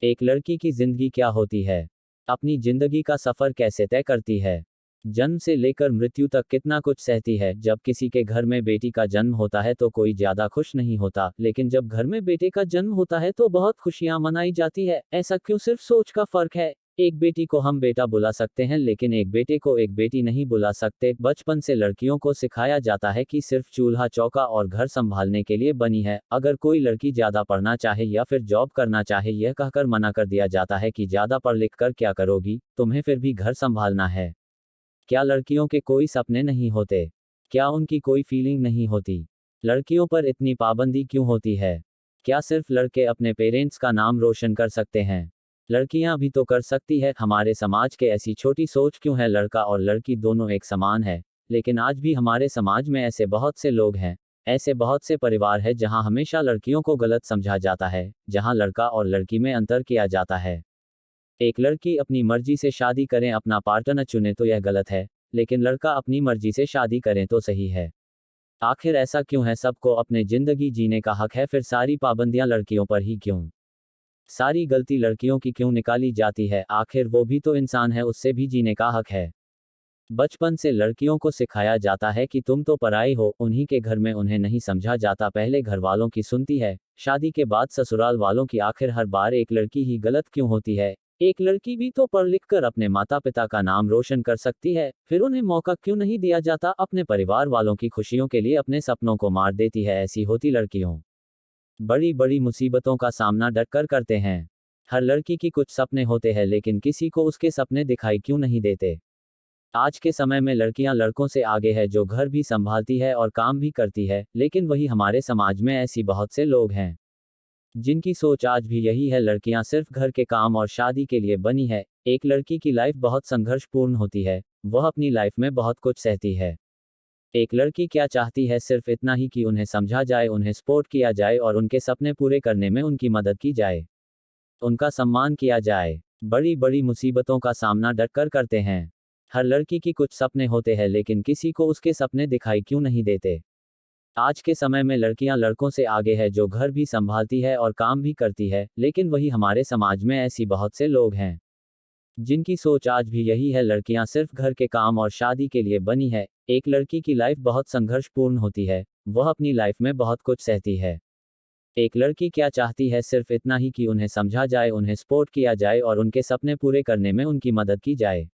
एक लड़की की जिंदगी क्या होती है? अपनी जिंदगी का सफर कैसे तय करती है? जन्म से लेकर मृत्यु तक कितना कुछ सहती है। जब किसी के घर में बेटी का जन्म होता है तो कोई ज्यादा खुश नहीं होता, लेकिन जब घर में बेटे का जन्म होता है तो बहुत खुशियां मनाई जाती है। ऐसा क्यों? सिर्फ सोच का फर्क है। एक बेटी को हम बेटा बुला सकते हैं, लेकिन एक बेटे को एक बेटी नहीं बुला सकते। बचपन से लड़कियों को सिखाया जाता है कि सिर्फ चूल्हा चौका और घर संभालने के लिए बनी है। अगर कोई लड़की ज्यादा पढ़ना चाहे या फिर जॉब करना चाहे, यह कहकर मना कर दिया जाता है कि ज्यादा पढ़ लिख कर क्या करोगी, तुम्हें फिर भी घर संभालना है। क्या लड़कियों के कोई सपने नहीं होते? क्या उनकी कोई फीलिंग नहीं होती? लड़कियों पर इतनी पाबंदी क्यों होती है? क्या सिर्फ लड़के अपने पेरेंट्स का नाम रोशन कर सकते हैं? लड़कियां भी तो कर सकती है। हमारे समाज के ऐसी छोटी सोच क्यों है? लड़का और लड़की दोनों एक समान है, लेकिन आज भी हमारे समाज में ऐसे बहुत से लोग हैं, ऐसे बहुत से परिवार हैं जहां हमेशा लड़कियों को गलत समझा जाता है, जहां लड़का और लड़की में अंतर किया जाता है। एक लड़की अपनी मर्जी से शादी करें, अपना पार्टनर चुने तो यह गलत है, लेकिन लड़का अपनी मर्जी से शादी करें तो सही है। आखिर ऐसा क्यों है? सबको अपने जिंदगी जीने का हक है, फिर सारी पाबंदियां लड़कियों पर ही क्यों? सारी गलती लड़कियों की क्यों निकाली जाती है? आखिर वो भी तो इंसान है, उससे भी जीने का हक है। बचपन से लड़कियों को सिखाया जाता है कि तुम तो पराई हो, उन्हीं के घर में उन्हें नहीं समझा जाता। पहले घर वालों की सुनती है, शादी के बाद ससुराल वालों की। आखिर हर बार एक लड़की ही गलत क्यों होती है? एक लड़की भी तो पढ़ लिख कर अपने माता पिता का नाम रोशन कर सकती है, फिर उन्हें मौका क्यों नहीं दिया जाता? अपने परिवार वालों की खुशियों के लिए अपने सपनों को मार देती है। ऐसी होती लड़कियों बड़ी बड़ी मुसीबतों का सामना डट कर करते हैं। हर लड़की की कुछ सपने होते हैं, लेकिन किसी को उसके सपने दिखाई क्यों नहीं देते? आज के समय में लड़कियां लड़कों से आगे है, जो घर भी संभालती है और काम भी करती है, लेकिन वही हमारे समाज में ऐसी बहुत से लोग हैं जिनकी सोच आज भी यही है, लड़कियां सिर्फ घर के काम और शादी के लिए बनी है। एक लड़की की लाइफ बहुत संघर्षपूर्ण होती है, वह अपनी लाइफ में बहुत कुछ सहती है। एक लड़की क्या चाहती है? सिर्फ इतना ही कि उन्हें समझा जाए, उन्हें सपोर्ट किया जाए और उनके सपने पूरे करने में उनकी मदद की जाए, उनका सम्मान किया जाए। बड़ी बड़ी मुसीबतों का सामना डट कर करते हैं। हर लड़की की कुछ सपने होते हैं, लेकिन किसी को उसके सपने दिखाई क्यों नहीं देते? आज के समय में लड़कियां लड़कों से आगे है, जो घर भी संभालती है और काम भी करती है, लेकिन वही हमारे समाज में ऐसी बहुत से लोग हैं जिनकी सोच आज भी यही है, लड़कियां सिर्फ घर के काम और शादी के लिए बनी है। एक लड़की की लाइफ बहुत संघर्षपूर्ण होती है, वह अपनी लाइफ में बहुत कुछ सहती है। एक लड़की क्या चाहती है? सिर्फ इतना ही कि उन्हें समझा जाए, उन्हें सपोर्ट किया जाए और उनके सपने पूरे करने में उनकी मदद की जाए,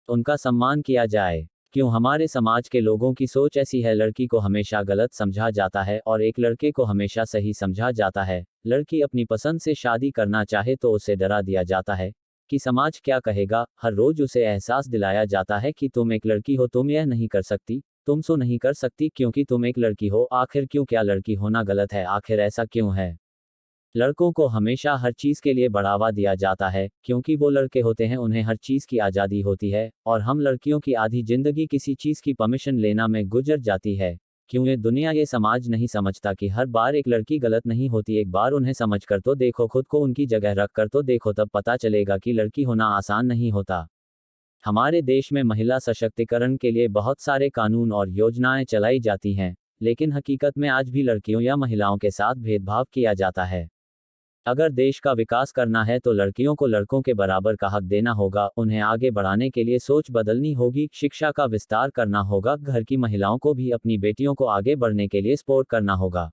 उनका सम्मान किया जाए। क्यों हमारे समाज के लोगों की सोच ऐसी है? लड़की को हमेशा गलत समझा जाता है और एक लड़के को हमेशा सही समझा जाता है। लड़की अपनी पसंद से शादी करना चाहे तो उसे डरा दिया जाता है कि समाज क्या कहेगा। हर रोज उसे एहसास दिलाया जाता है कि तुम एक लड़की हो, तुम यह नहीं कर सकती, तुम सो नहीं कर सकती क्योंकि तुम एक लड़की हो। आखिर क्यों? क्या लड़की होना गलत है? आखिर ऐसा क्यों है? लड़कों को हमेशा हर चीज के लिए बढ़ावा दिया जाता है, क्योंकि वो लड़के होते हैं, उन्हें हर चीज की आज़ादी होती है, और हम लड़कियों की आधी जिंदगी किसी चीज की परमिशन लेना में गुजर जाती है। क्यों ये दुनिया, ये समाज नहीं समझता कि हर बार एक लड़की गलत नहीं होती? एक बार उन्हें समझ कर तो देखो, खुद को उनकी जगह रख कर तो देखो, तब पता चलेगा कि लड़की होना आसान नहीं होता। हमारे देश में महिला सशक्तिकरण के लिए बहुत सारे कानून और योजनाएं चलाई जाती हैं, लेकिन हकीकत में आज भी लड़कियों या महिलाओं के साथ भेदभाव किया जाता है। अगर देश का विकास करना है तो लड़कियों को लड़कों के बराबर का हक देना होगा, उन्हें आगे बढ़ाने के लिए सोच बदलनी होगी, शिक्षा का विस्तार करना होगा, घर की महिलाओं को भी अपनी बेटियों को आगे बढ़ने के लिए सपोर्ट करना होगा।